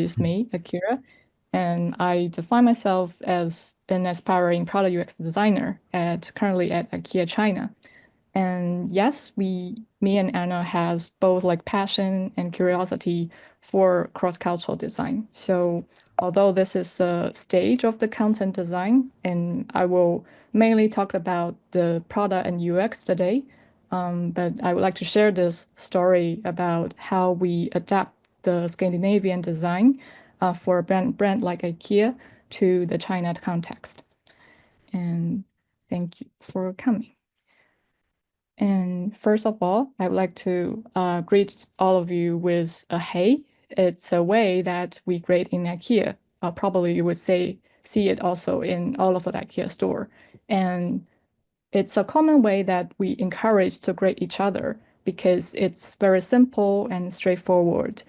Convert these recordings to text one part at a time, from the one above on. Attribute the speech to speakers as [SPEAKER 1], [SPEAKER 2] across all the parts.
[SPEAKER 1] is me, Akira, and I define myself as an aspiring product UX designer currently at IKEA China. And yes, me and Anna has both like passion and curiosity for cross-cultural design. So although this is a stage of the content design, and I will mainly talk about the product and UX today, but I would like to share this story about how we adapt the Scandinavian design for a brand like IKEA to the China context. And thank you for coming. And first of all, I would like to greet all of you with a hey. It's a way that we greet in IKEA. Probably you would see it also in all of the IKEA store. And it's a common way that we encourage to greet each other because it's very simple and straightforward,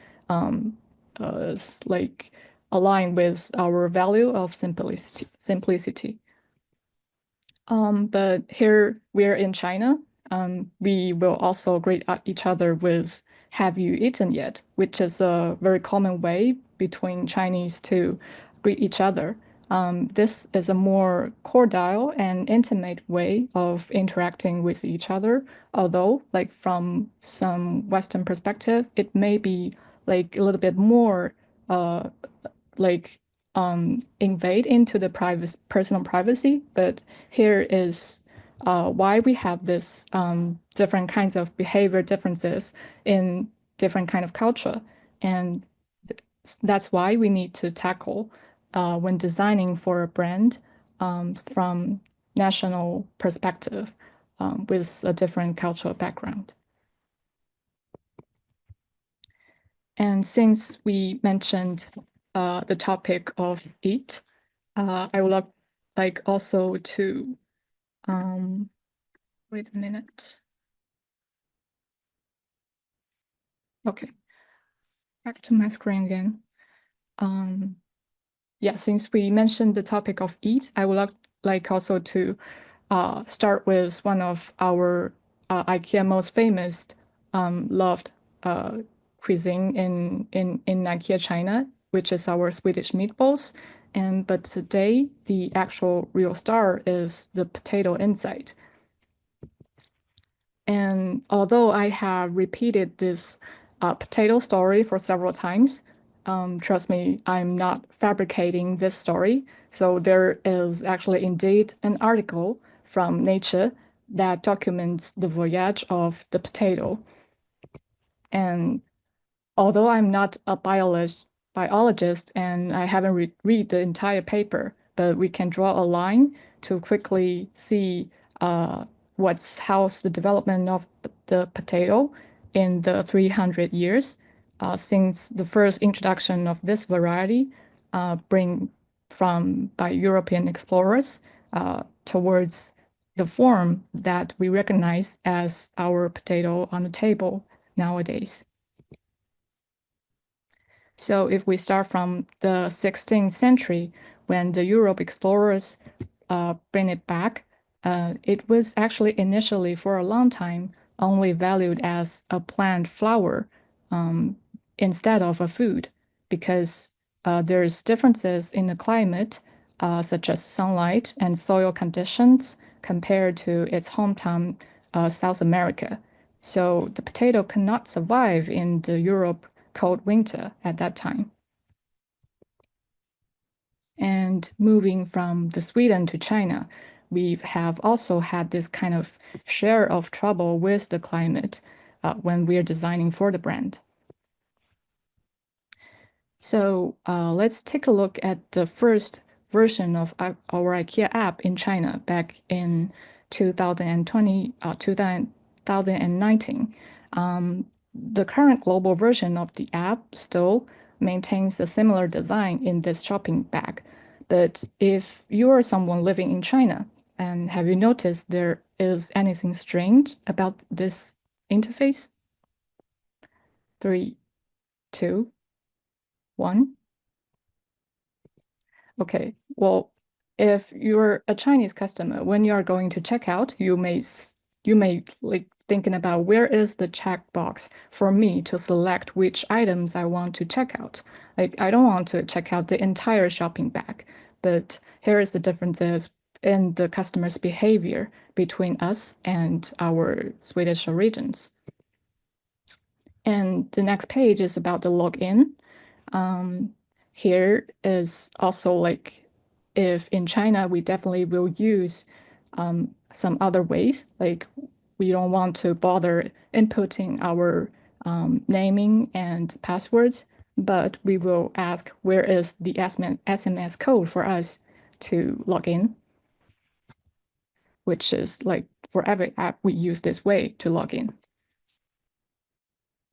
[SPEAKER 1] it's like aligned with our value of simplicity. But here we're in China. We will also greet each other with "Have you eaten yet?" which is a very common way between Chinese to greet each other. This is a more cordial and intimate way of interacting with each other. Although, like from some Western perspective, it may be like a little bit more uh, like invade into the personal privacy. But here is why we have this different kinds of behavior differences in different kind of culture, and that's why we need to tackle when designing for a brand from national perspective with a different cultural background. And since we mentioned the topic of eat, I would like also to wait a minute. Okay, back to my screen again. Yeah, since we mentioned the topic of eat, I would like also to start with one of our IKEA most famous loved cuisine in IKEA China, which is our Swedish meatballs. But today the actual real star is the potato inside. And although I have repeated this potato story for several times, trust me, I'm not fabricating this story. So there is actually indeed an article from Nature that documents the voyage of the potato. And although I'm not a biologist and I haven't read the entire paper, but we can draw a line to quickly see how's the development of the potato in the 300 years since the first introduction of this variety bring from by European explorers towards the form that we recognize as our potato on the table nowadays. So if we start from the 16th century, when the Europe explorers bring it back, it was actually initially for a long time only valued as a plant flower instead of a food, because there's differences in the climate, such as sunlight and soil conditions, compared to its hometown, South America. So the potato cannot survive in the Europe cold winter at that time. And moving from the Sweden to China, we have also had this kind of share of trouble with the climate when we're designing for the brand. So let's take a look at the first version of our IKEA app in China back in 2019. The current global version of the app still maintains a similar design in this shopping bag. But if you are someone living in China, and have you noticed there is anything strange about this interface? Three, two, one. Okay, well, if you're a Chinese customer, when you are going to check out, you may like thinking about where is the checkbox for me to select which items I want to check out. Like I don't want to check out the entire shopping bag, but here is the differences in the customer's behavior between us and our Swedish origins. And the next page is about the login. Um, Here is also like if in China, we definitely will use some other ways. Like we don't want to bother inputting our naming and passwords, but we will ask where is the SMS code for us to log in, which is like for every app we use this way to log in.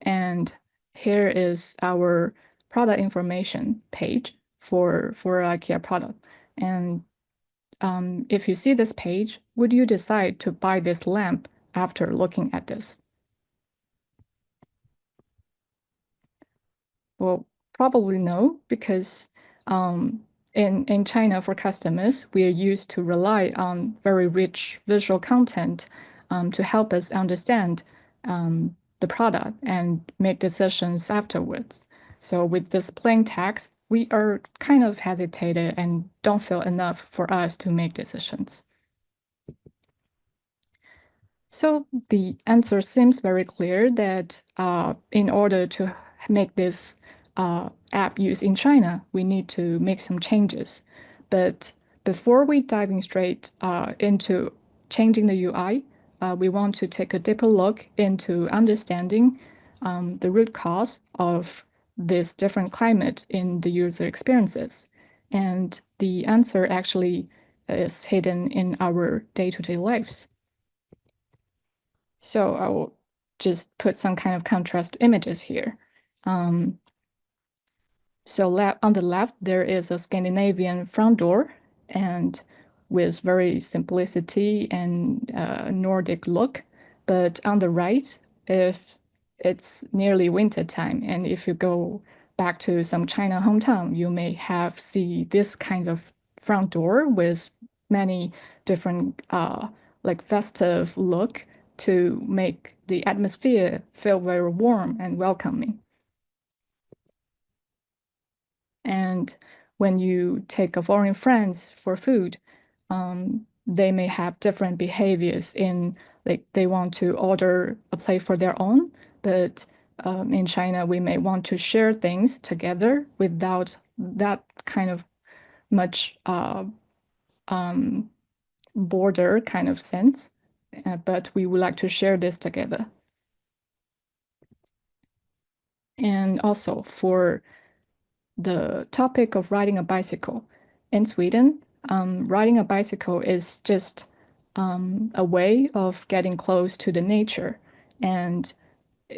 [SPEAKER 1] And here is our product information page for IKEA product. And if you see this page, would you decide to buy this lamp after looking at this? Well, probably no, because in China for customers, we are used to rely on very rich visual content to help us understand the product and make decisions afterwards. So with this plain text, we are kind of hesitated and don't feel enough for us to make decisions. So the answer seems very clear that in order to make this app used in China, we need to make some changes. But before we diving straight into changing the UI, we want to take a deeper look into understanding the root cause of this different climate in the user experiences. And the answer actually is hidden in our day-to-day lives. So I will just put some kind of contrast images here. Um, so on the left, there is a Scandinavian front door and with very simplicity and Nordic look. But on the right, if it's nearly winter time, and if you go back to some China hometown, you may have see this kind of front door with many different like festive look to make the atmosphere feel very warm and welcoming. And when you take a foreign friends for food, they may have different behaviors in like they want to order a plate for their own, but in China, we may want to share things together without that kind of much border kind of sense. But we would like to share this together. And also for the topic of riding a bicycle. In Sweden, riding a bicycle is just a way of getting close to the nature and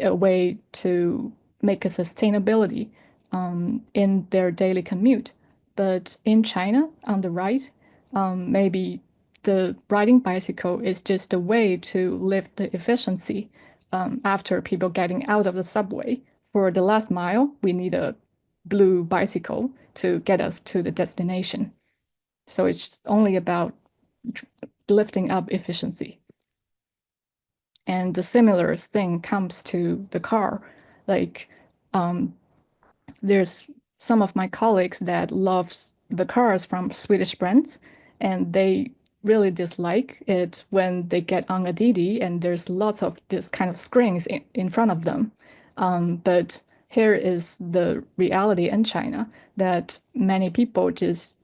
[SPEAKER 1] a way to make a sustainability in their daily commute. But in China, on the right, maybe the riding bicycle is just a way to lift the efficiency after people getting out of the subway. For the last mile, we need a blue bicycle to get us to the destination. So it's only about lifting up efficiency. And the similar thing comes to the car. Like there's some of my colleagues that loves the cars from Swedish brands, and they really dislike it when they get on a Didi and there's lots of this kind of screens in front of them. But here is the reality in China that many people just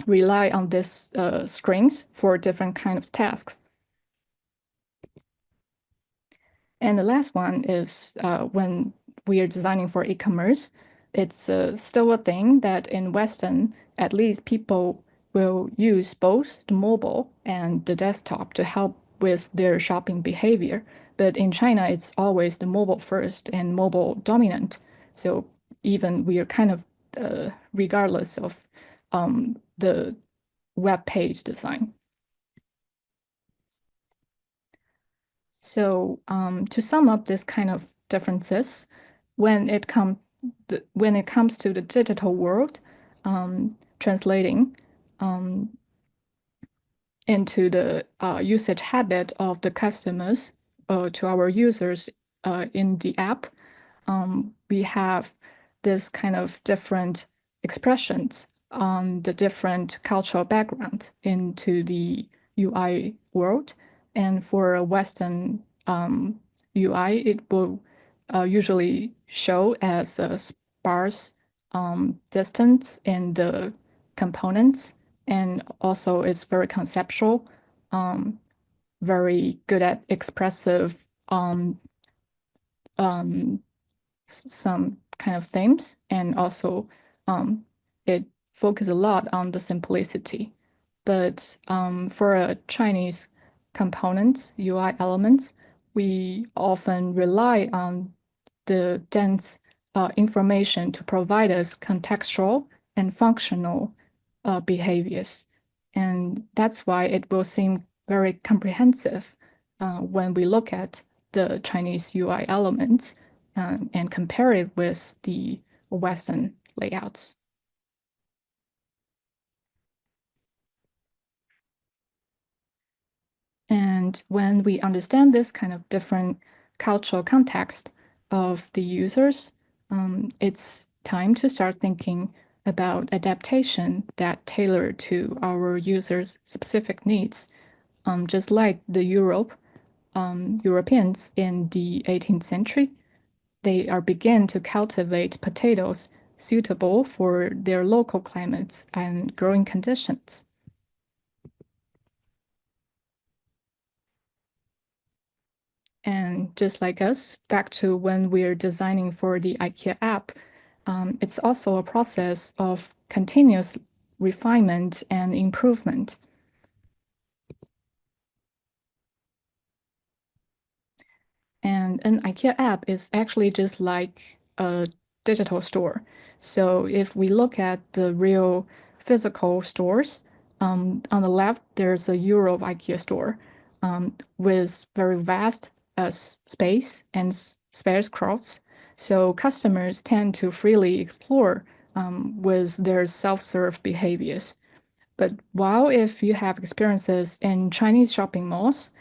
[SPEAKER 1] rely on these screens for different kind of tasks. And the last one is when we are designing for e-commerce, it's still a thing that in Western, at least people will use both the mobile and the desktop to help with their shopping behavior. But in China, it's always the mobile first and mobile dominant. So even we are kind of regardless of the web page design. So to sum up this kind of differences, when it come when it comes to the digital world, translating into the usage habit of the customers to our users in the app, we have this kind of different expressions on the different cultural background into the UI world. And for a Western UI, it will usually show as a sparse distance in the components, and also it's very conceptual, um, very good at expressive um, some kind of themes, and also it focuses a lot on the simplicity. But for a Chinese components, UI elements, we often rely on the dense information to provide us contextual and functional behaviors. And that's why it will seem very comprehensive when we look at the Chinese UI elements and compare it with the Western layouts. And when we understand this kind of different cultural context of the users, it's time to start thinking about adaptation that tailor to our users' specific needs. Just like the Europeans in the 18th century, they are begin to cultivate potatoes suitable for their local climates and growing conditions. And just like us, back to when we're designing for the IKEA app, it's also a process of continuous refinement and improvement. And an IKEA app is actually just like a digital store. So if we look at the real physical stores, on the left, there's a Europe IKEA store with very vast space and sparse crowds. So customers tend to freely explore with their self-serve behaviors. But while if you have experiences in Chinese shopping malls,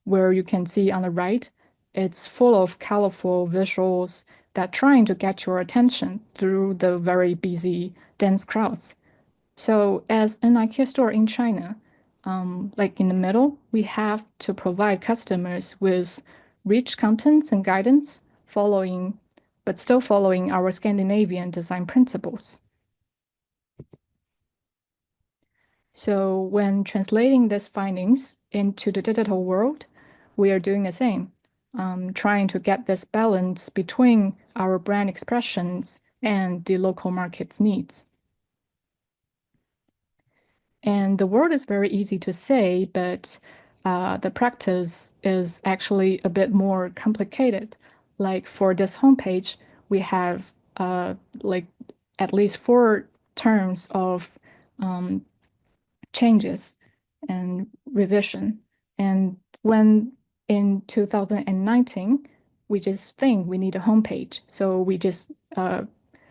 [SPEAKER 1] where you can see on the right, it's full of colorful visuals that trying to get your attention through the very busy, dense crowds. So as an IKEA store in China, like in the middle, we have to provide customers with rich contents and guidance, but still following our Scandinavian design principles. So when translating these findings into the digital world, we are doing the same, trying to get this balance between our brand expressions and the local market's needs. And the word is very easy to say, but the practice is actually a bit more complicated. Like for this homepage, we have like at least four terms of um, changes and revision. And when in 2019, we just think we need a homepage. So we just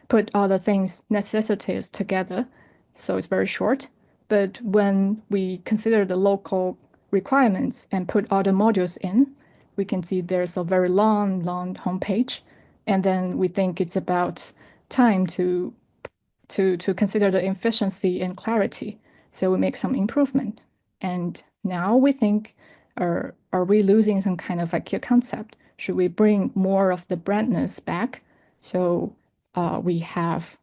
[SPEAKER 1] put all the things, necessities together. So it's very short. But when we consider the local requirements and put all the modules in, we can see there's a very long, long homepage. And then we think it's about time to consider the efficiency and clarity. So we make some improvement. And now we think, are we losing some kind of IKEA concept? Should we bring more of the brandness back? So we have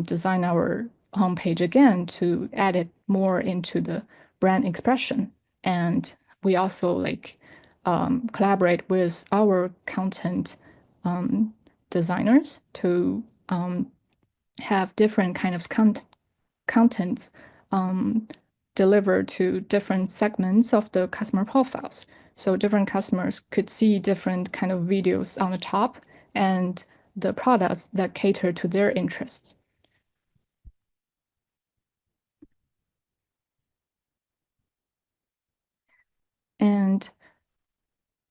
[SPEAKER 1] designed our homepage again to add it more into the brand expression. And we also like collaborate with our content designers to have different kind of contents um, delivered to different segments of the customer profiles. So different customers could see different kind of videos on the top and the products that cater to their interests. And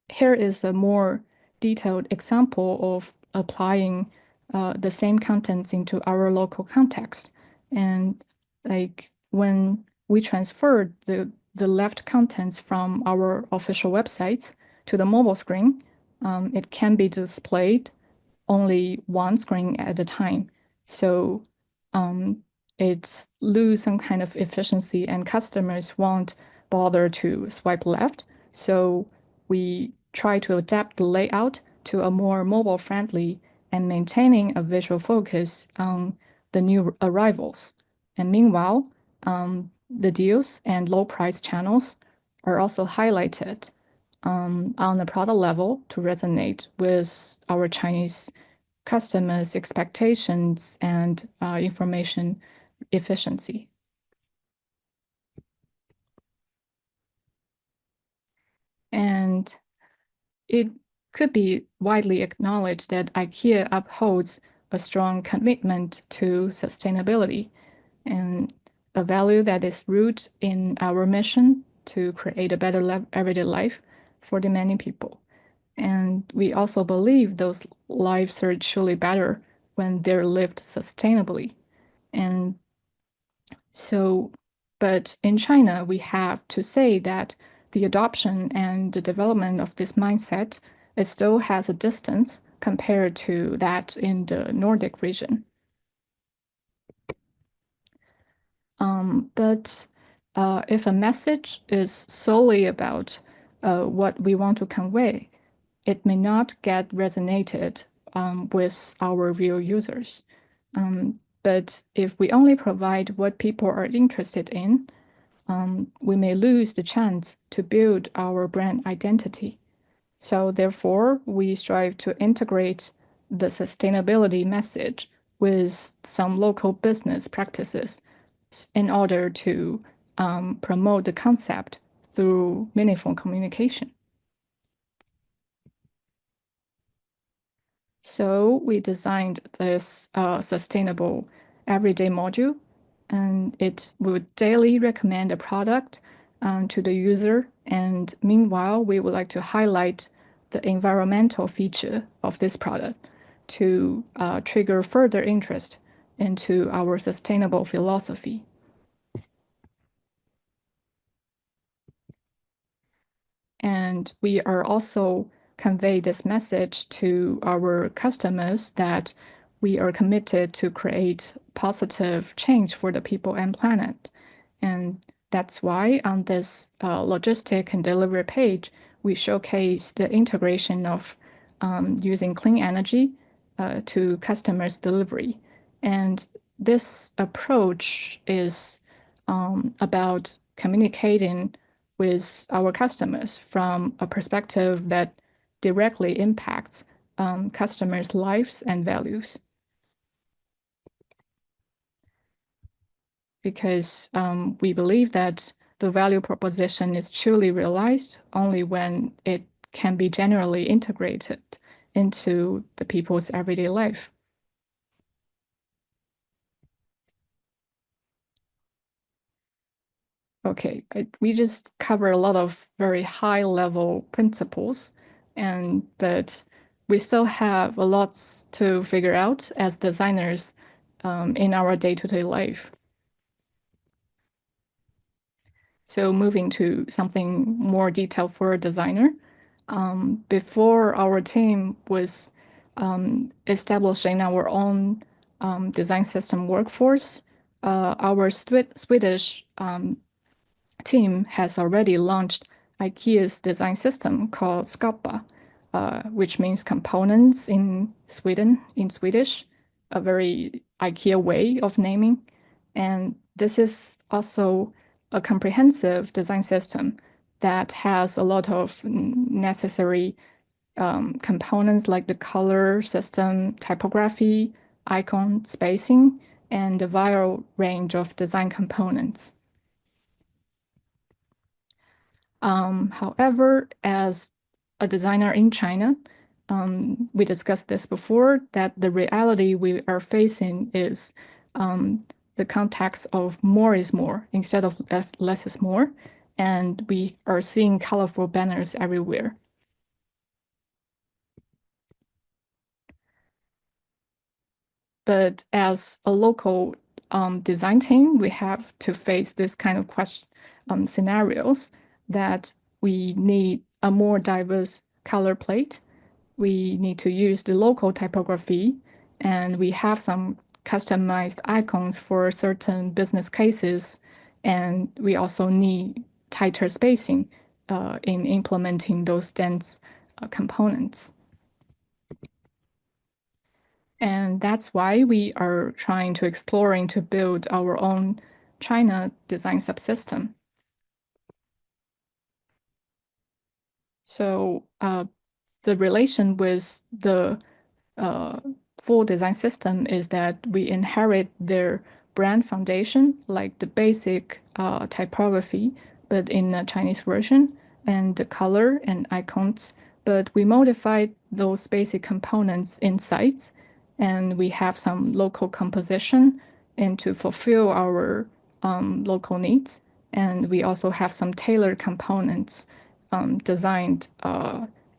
[SPEAKER 1] here is a more detailed example of applying the same contents into our local context. And like when we transferred the left contents from our official websites to the mobile screen. It can be displayed only one screen at a time. So it lose some kind of efficiency and customers won't bother to swipe left. So we try to adapt the layout to a more mobile friendly and maintaining a visual focus on the new arrivals. And meanwhile, the deals and low price channels are also highlighted on the product level to resonate with our Chinese customers' expectations and information efficiency. And it could be widely acknowledged that IKEA upholds a strong commitment to sustainability and a value that is rooted in our mission to create a better everyday life for the many people. And we also believe those lives are truly better when they're lived sustainably. And so, but in China, we have to say that the adoption and the development of this mindset, it still has a distance compared to that in the Nordic region. But if a message is solely about what we want to convey, it may not get resonated with our real users. But if we only provide what people are interested in, we may lose the chance to build our brand identity. So therefore, we strive to integrate the sustainability message with some local business practices in order to promote the concept through meaningful communication. So we designed this sustainable everyday module, and it would daily recommend a product to the user. And meanwhile, we would like to highlight the environmental feature of this product to trigger further interest into our sustainable philosophy. And we are also convey this message to our customers that we are committed to create positive change for the people and planet. And that's why on this logistic and delivery page, we showcase the integration of using clean energy to customers' delivery. And this approach is about communicating with our customers from a perspective that directly impacts customers' lives and values. Because we believe that the value proposition is truly realized only when it can be generally integrated into the people's everyday life. Okay, we just cover a lot of very high level principles, and but we still have a lot to figure out as designers in our day-to-day life. So moving to something more detailed for a designer, before our team was establishing our own design system workforce, our Swedish team has already launched IKEA's design system called Skapa, which means components in Swedish, a very IKEA way of naming. And this is also a comprehensive design system that has a lot of necessary components like the color system, typography, icon spacing, and a wide range of design components. However, as a designer in China, we discussed this before, that the reality we are facing is the context of more is more instead of less is more. And we are seeing colorful banners everywhere. But as a local design team, we have to face this kind of scenarios that we need a more diverse color plate. We need to use the local typography, and we have some customized icons for certain business cases. And we also need tighter spacing in implementing those dense components. And that's why we are trying to exploring to build our own China design subsystem. So the relation with the uh, full design system is that we inherit their brand foundation, like the basic typography, but in a Chinese version, and the color and icons. But we modified those basic components inside, and we have some local composition and to fulfill our local needs. And we also have some tailored components designed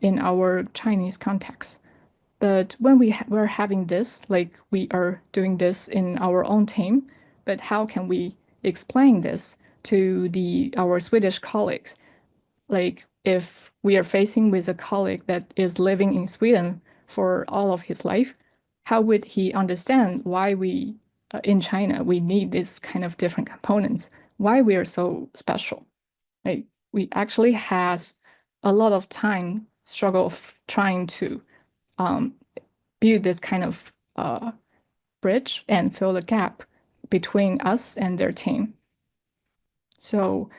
[SPEAKER 1] in our Chinese context. But when we're having this, like we are doing this in our own team, but how can we explain this to our Swedish colleagues? Like if we are facing with a colleague that is living in Sweden for all of his life, how would he understand why we in China we need this kind of different components? Why we are so special? Like we actually has a lot of time struggle of trying to um, build this kind of bridge and fill the gap between us and their team. So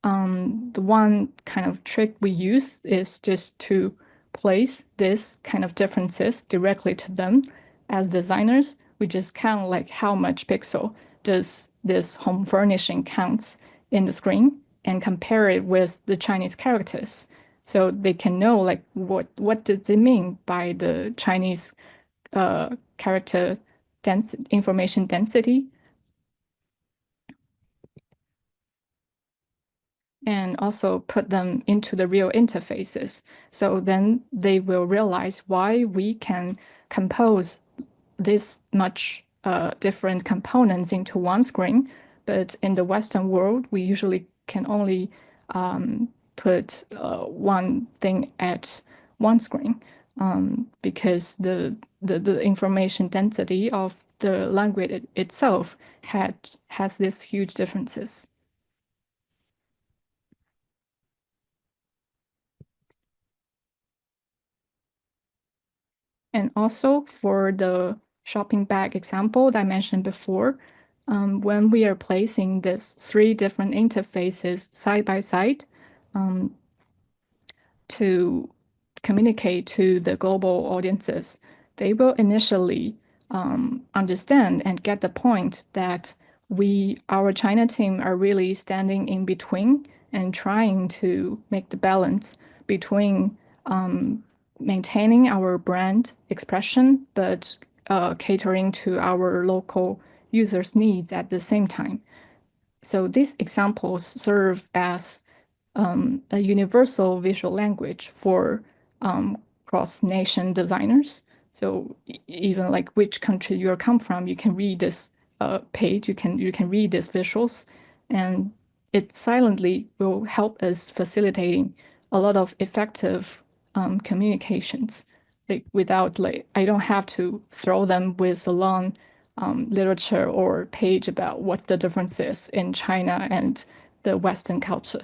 [SPEAKER 1] the one kind of trick we use is just to place this kind of differences directly to them. As designers, we just count like how much pixel does this home furnishing counts in the screen and compare it with the Chinese characters. So they can know like what does it mean by the Chinese character information density, and also put them into the real interfaces. So then they will realize why we can compose this much different components into one screen. But in the Western world, we usually can only put one thing at one screen because the information density of the language itself has these huge differences. And also for the shopping bag example that I mentioned before, when we are placing these three different interfaces side by side to communicate to the global audiences, they will initially understand and get the point that our China team, are really standing in between and trying to make the balance between maintaining our brand expression, but catering to our local users' needs at the same time. So these examples serve as a universal visual language for cross-nation designers. So even like which country you come from, you can read this page, you can read these visuals, and it silently will help us facilitating a lot of effective communications. Like without like I don't have to throw them with a long literature or page about what the difference is in China and the Western culture.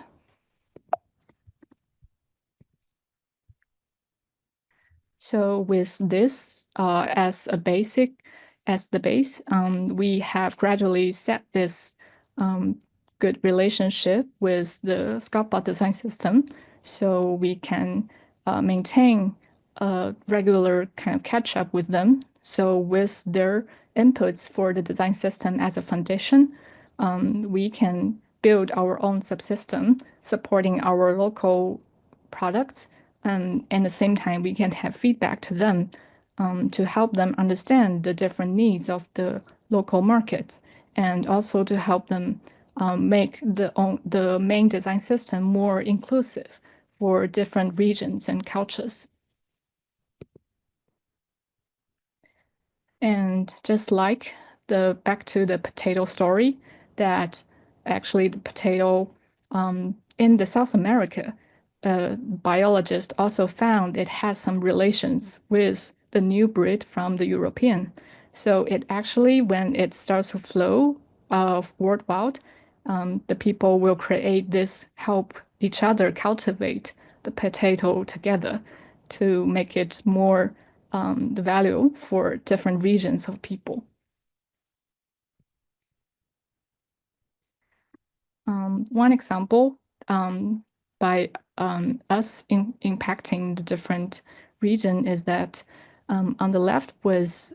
[SPEAKER 1] So with this as the base, we have gradually set this good relationship with the Scoutbot design system, so we can maintain a regular kind of catch up with them. So with their inputs for the design system as a foundation, we can build our own subsystem supporting our local products. And at the same time, we can have feedback to them to help them understand the different needs of the local markets and also to help them make the main design system more inclusive for different regions and cultures. And just like the back to the potato story that actually the potato in the South America, biologists also found it has some relations with the new breed from the European. So it actually, when it starts to flow worldwide, the people will create this, help each other cultivate the potato together to make it more the value for different regions of people. One example by us impacting the different region is that on the left was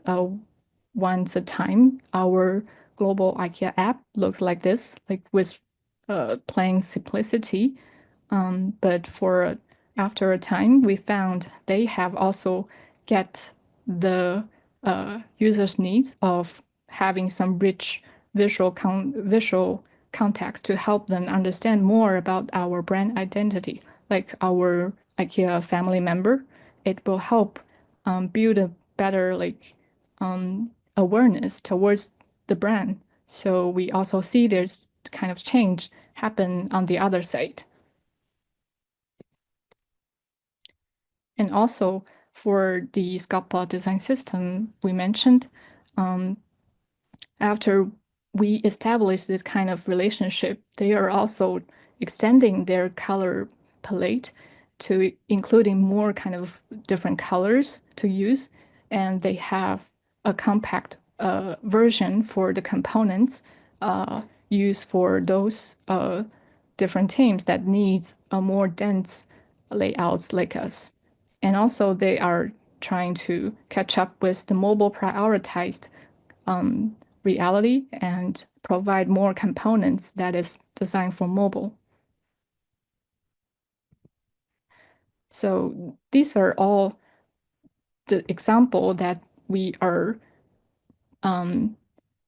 [SPEAKER 1] once a time our global IKEA app looks like this, like with plain simplicity. But for after a time, we found they have also get the users' needs of having some rich visual context to help them understand more about our brand identity, like our IKEA family member. It will help build a better awareness towards the brand. So we also see there's kind of change happen on the other side. And also for the Scalpel design system we mentioned, um, after we establish this kind of relationship, they are also extending their color palette to including more kind of different colors to use. And they have a compact version for the components used for those different teams that needs a more dense layouts like us. And also they are trying to catch up with the mobile prioritized reality and provide more components that is designed for mobile. So these are all the example that we are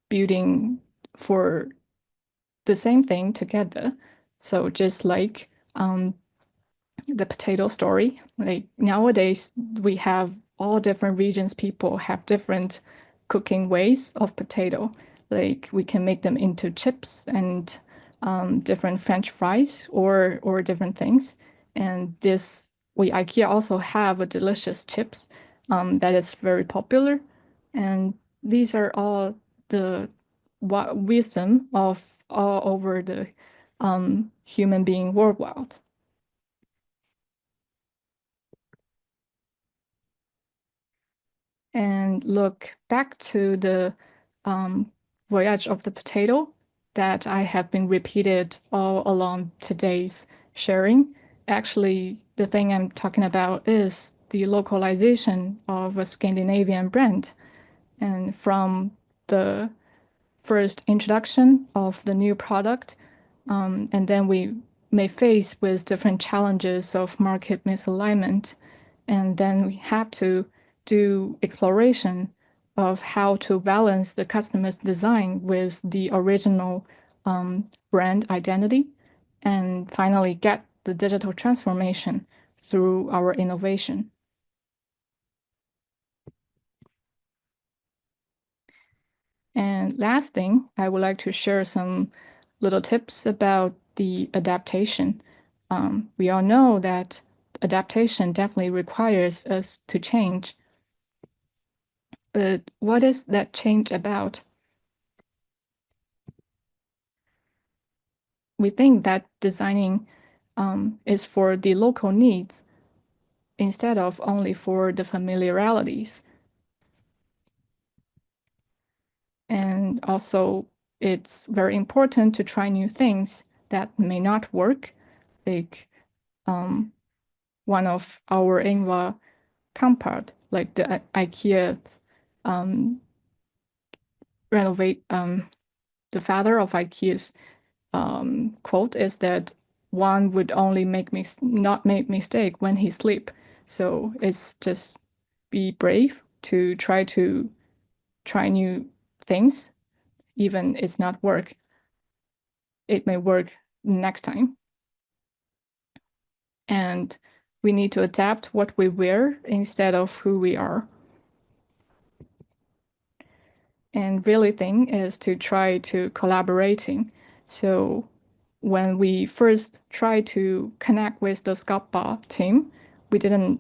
[SPEAKER 1] building for the same thing together. So just like the potato story. Like nowadays, we have all different regions, people have different cooking ways of potato. Like we can make them into chips and different French fries or different things. And this we IKEA also have a delicious chips that is very popular. And these are all the wisdom of all over the human being worldwide. And look back to the voyage of the potato that I have been repeated all along today's sharing. Actually, the thing I'm talking about is the localization of a Scandinavian brand. And from the first introduction of the new product, and then we may face with different challenges of market misalignment. And then we have to do exploration of how to balance the customer's design with the original brand identity. And finally, get the digital transformation through our innovation. And last thing, I would like to share some little tips about the adaptation. We all know that adaptation definitely requires us to change. But what is that change about? We think that designing is for the local needs instead of only for the familiarities. And also, it's very important to try new things that may not work. Like one of our Ingvar compared, like the IKEA um, renovate, the father of IKEA's quote is that one would only not make mistake when he sleep. So it's just be brave to try new things, even it's not work. It may work next time. And we need to adapt what we wear instead of who we are. and really thing is to try to collaborating. So when we first tried to connect with the Scapa team, we didn't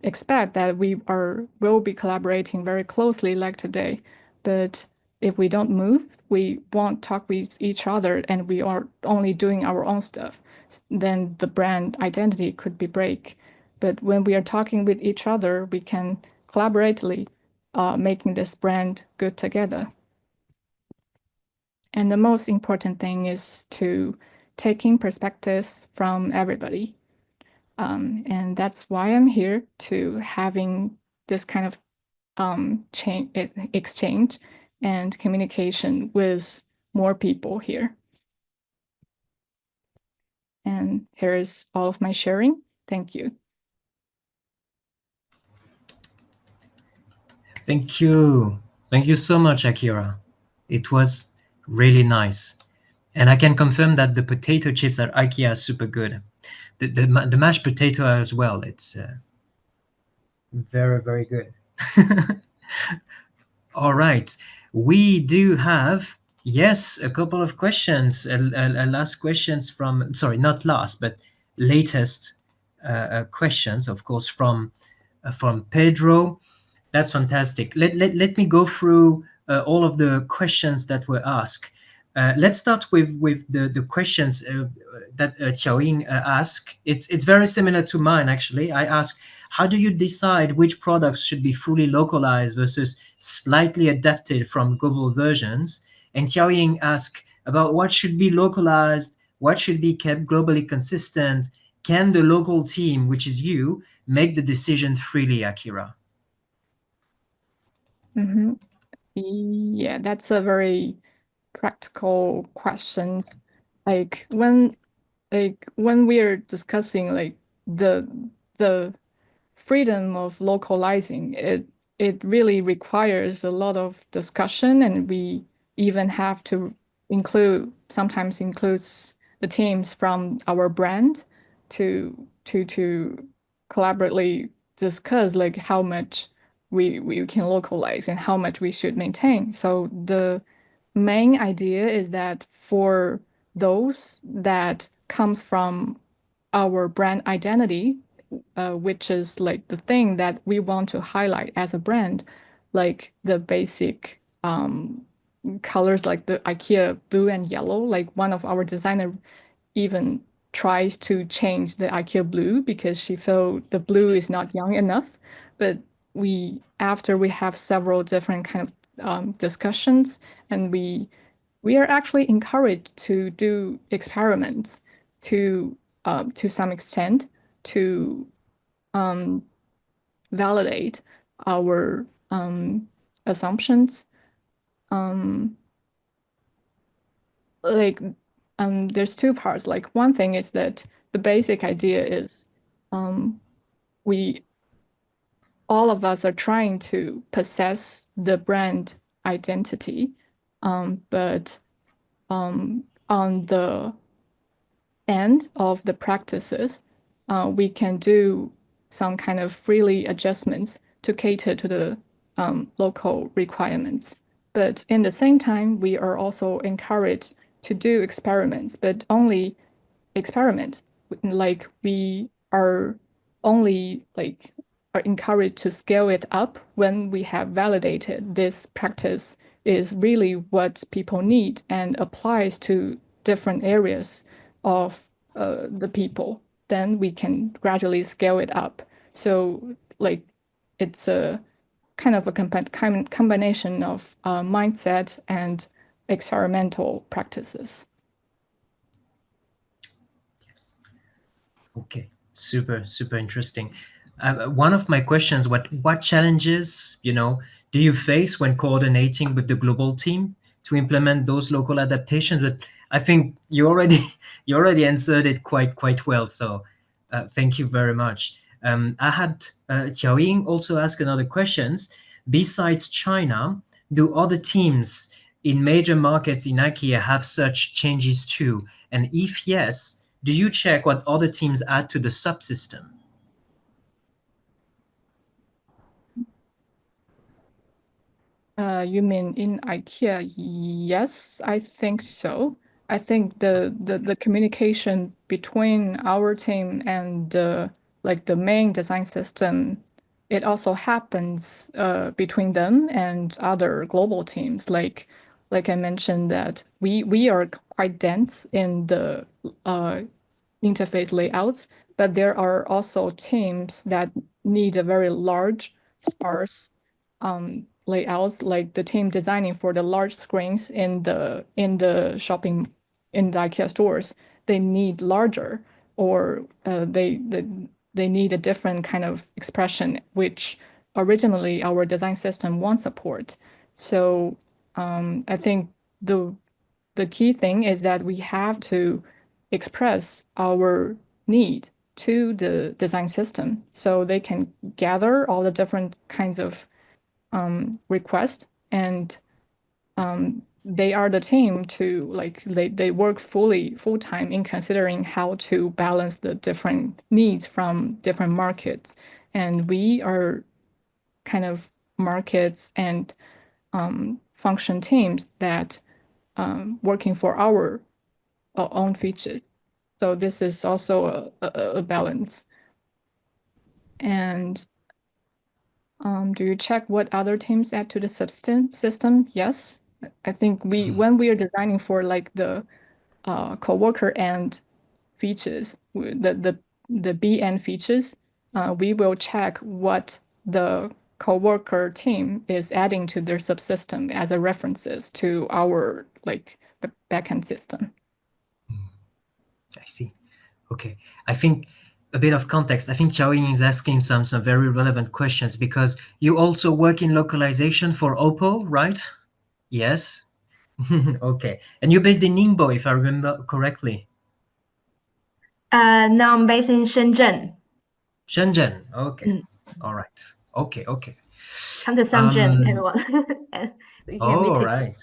[SPEAKER 1] expect that we are will be collaborating very closely like today. But if we don't move, we won't talk with each other, and we are only doing our own stuff. Then the brand identity could be break. But when we are talking with each other, we can collaboratively making this brand good together. And the most important thing is to taking perspectives from everybody. And that's why I'm here to having this kind of exchange and communication with more people here. And here is all of my sharing. Thank you.
[SPEAKER 2] Thank you. Thank you so much, Akira. It was really nice. And I can confirm that the potato chips at IKEA are super good. The mashed potato as well. It's very, very good. All right. We do have, yes, a couple of questions. Last questions from, sorry, not last, but latest questions, of course, from Pedro. That's fantastic. Let me go through all of the questions that were asked. Let's start with the questions that Xiaoying asked. It's very similar to mine, actually. I asked, how do you decide which products should be fully localized versus slightly adapted from global versions? And Xiaoying asked about what should be localized, what should be kept globally consistent. Can the local team, which is you, make the decision freely, Akira?
[SPEAKER 1] Mhm. Yeah, that's a very practical question. Like when we're discussing like the the freedom of localizing, it really requires a lot of discussion, and we even have to sometimes includes the teams from our brand to collaboratively discuss like how much we can localize and how much we should maintain. So the main idea is that for those that comes from our brand identity, which is like the thing that we want to highlight as a brand, like the basic colors, like the IKEA blue and yellow. Like one of our designer even tries to change the IKEA blue because she felt the blue is not young enough. But after we have several different kind of discussions, and we are actually encouraged to do experiments to some extent to validate our assumptions. Um, like there's two parts. Like one thing is that the basic idea is we all of us are trying to possess the brand identity, but on the end of the practices, we can do some kind of freely adjustments to cater to the local requirements. But in the same time, we are also encouraged to do experiments, but only experiment. Like we are only like are encouraged to scale it up when we have validated this practice is really what people need and applies to different areas of the people. Then we can gradually scale it up. So like it's a kind of a combination of mindset and experimental practices.
[SPEAKER 2] Okay, super, super interesting. One of my questions: what challenges, do you face when coordinating with the global team to implement those local adaptations? But I think you already you already answered it quite well. So thank you very much. I had Xiaoying also ask another questions. Besides China, do other teams in major markets in IKEA have such changes too? And if yes, do you check what other teams add to the subsystem?
[SPEAKER 1] You mean in IKEA? Yes, I think so. I think the communication between our team and the main design system, it also happens between them and other global teams. Like I mentioned that we are quite dense in the uh, interface layouts, but there are also teams that need a very large, sparse layouts, like the team designing for the large screens in the shopping in the IKEA stores. They need larger, or they need a different kind of expression, which originally our design system won't support. So I think the the key thing is that we have to express our need to the design system so they can gather all the different kinds of requests, and they are the team to like they work full time in considering how to balance the different needs from different markets, and we are kind of markets and function teams that working for our own features. So this is also a balance. And do you check what other teams add to the system? Yes. I think when we are designing for like the coworker end features, the B end features, we will check what the coworker team is adding to their subsystem as a references to our like the backend system.
[SPEAKER 2] I see. Okay. I think a bit of context. I think Xiaoying is asking some very relevant questions because you also work in localization for Oppo, right? Yes. Okay. And you're based in Ningbo, if I remember correctly.
[SPEAKER 3] Now I'm based in Shenzhen.
[SPEAKER 2] Shenzhen. Okay.
[SPEAKER 3] Mm.
[SPEAKER 2] All right. Okay. Okay.
[SPEAKER 3] Come to Shenzhen,
[SPEAKER 2] Um.
[SPEAKER 3] everyone. And we can
[SPEAKER 2] All
[SPEAKER 3] meet.
[SPEAKER 2] right.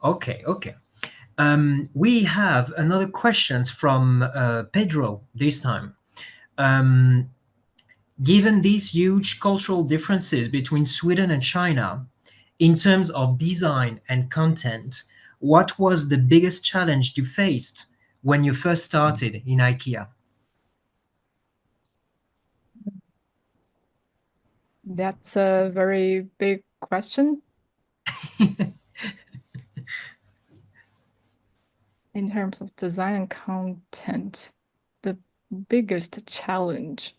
[SPEAKER 2] Okay. Okay. We have another questions from Pedro this time. Um, Given these huge cultural differences between Sweden and China, in terms of design and content, what was the biggest challenge you faced when you first started in IKEA?
[SPEAKER 1] That's a very big question in terms of design and content. The biggest challenge.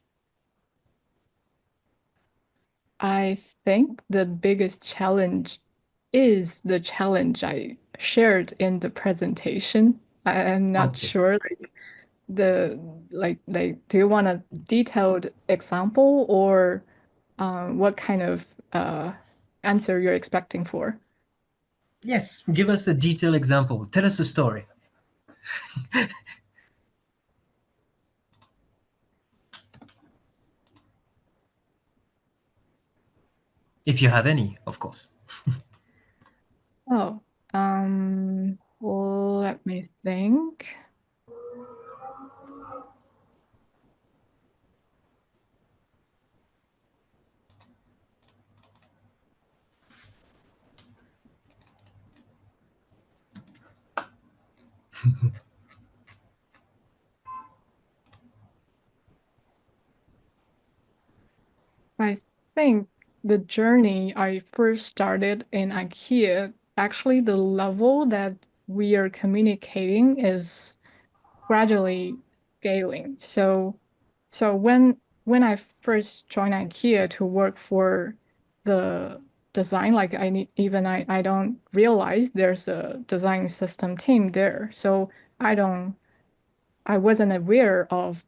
[SPEAKER 1] I think the biggest challenge is the challenge I shared in the presentation. I am not
[SPEAKER 2] Okay.
[SPEAKER 1] sure the do you want a detailed example or what kind of answer you're expecting for?
[SPEAKER 2] Yes, give us a detailed example. Tell us a story, if you have any, of course.
[SPEAKER 1] Oh, well, let me think. I think the journey I first started in IKEA, actually the level that we are communicating is gradually scaling. So when I first joined IKEA to work for the design, like I don't realize there's a design system team there. So I don't I wasn't aware of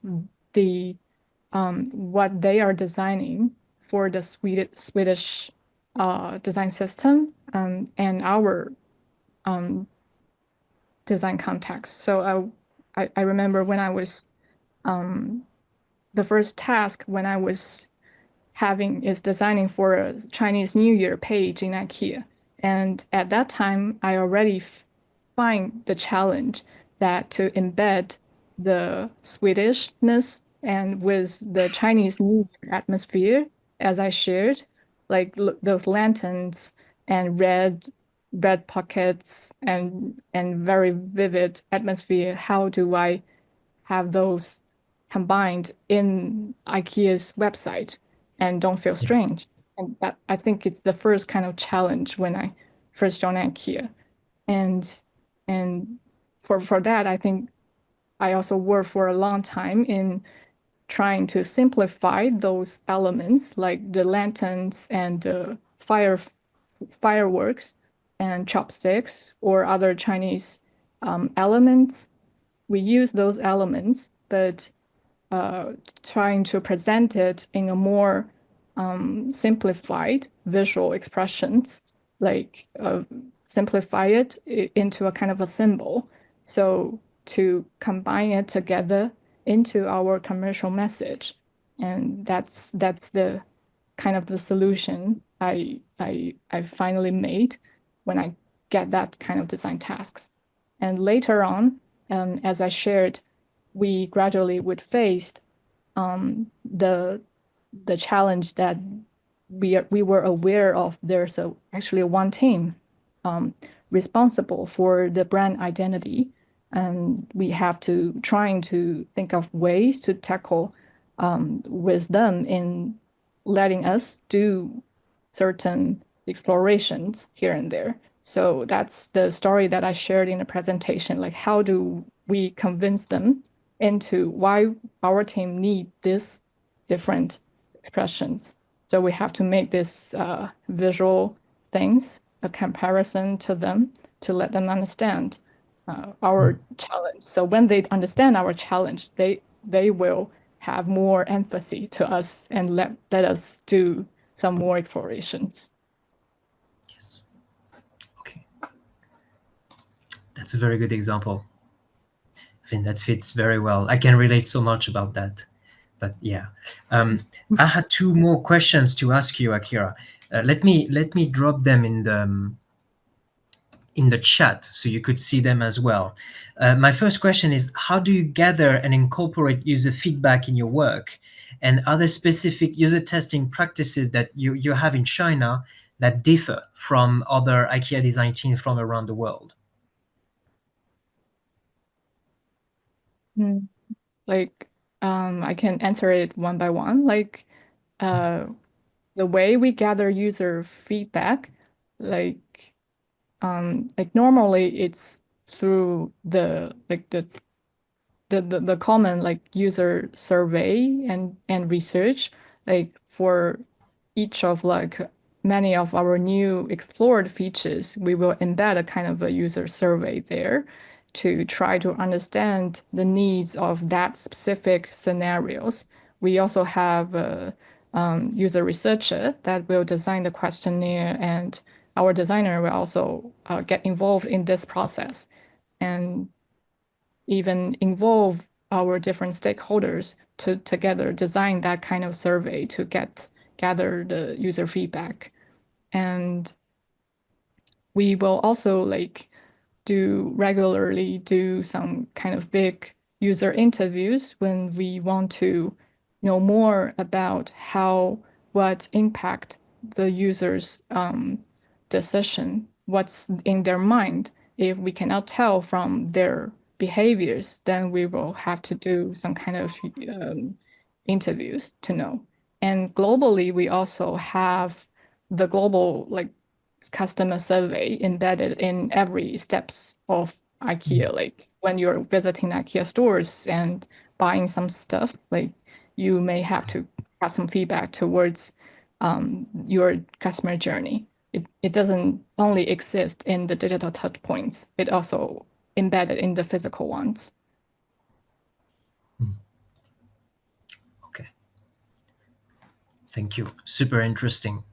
[SPEAKER 1] the what they are designing for the Swedish design system and our um, design context. So I remember when I was the first task when I was having is designing for a Chinese New Year page in IKEA. And at that time, I already find the challenge that to embed the Swedishness and with the Chinese New Year atmosphere, as I shared. like those lanterns and red pockets and very vivid atmosphere. How do I have those combined in IKEA's website and don't feel
[SPEAKER 2] Yeah.
[SPEAKER 1] strange? And that, I think it's the first kind of challenge when I first joined IKEA. And and for that, I think I also worked for a long time in trying to simplify those elements like the lanterns and fireworks and chopsticks or other Chinese elements. We use those elements, but uh, trying to present it in a more simplified visual expressions, like simplify it into a kind of a symbol. So to combine it together into our commercial message, and that's the kind of the solution I finally made when I get that kind of design tasks. And later on, as I shared, we gradually would face the challenge that we were aware of. There's actually one team responsible for the brand identity, and we have to trying to think of ways to tackle with them in letting us do certain explorations here and there. So that's the story that I shared in the presentation. Like, how do we convince them into why our team need this different expressions? So we have to make this visual things a comparison to them to let them understand our challenge. So when they understand our challenge, they will have more empathy to us and let us do some more explorations.
[SPEAKER 2] Yes. Okay. That's a very good example. I think that fits very well. I can relate so much about that. But yeah, I had two more questions to ask you, Akira. Let me drop them in the chat so you could see them as well. My first question is, how do you gather and incorporate user feedback in your work? And are there specific user testing practices that you have in China that differ from other IKEA design teams from around the world?
[SPEAKER 1] Mm. Like, I can answer it one by one. Like, uh, the way we gather user feedback, like, normally it's through the common like user survey and research, like for each of like many of our new explored features, we will embed a kind of a user survey there to try to understand the needs of that specific scenarios. We also have a user researcher that will design the questionnaire, and our designer will also get involved in this process and even involve our different stakeholders to together design that kind of survey to gather the user feedback. And we will also like regularly do some kind of big user interviews when we want to know more about what impact the user's decision, what's in their mind. If we cannot tell from their behaviors, then we will have to do some kind of interviews to know. And globally, we also have the global like customer survey embedded in every steps of IKEA. Like when you're visiting IKEA stores and buying some stuff, like you may have to have some feedback towards your customer journey. It doesn't only exist in the digital touch points, it also embedded in the physical ones.
[SPEAKER 2] Okay. Thank you. Super interesting.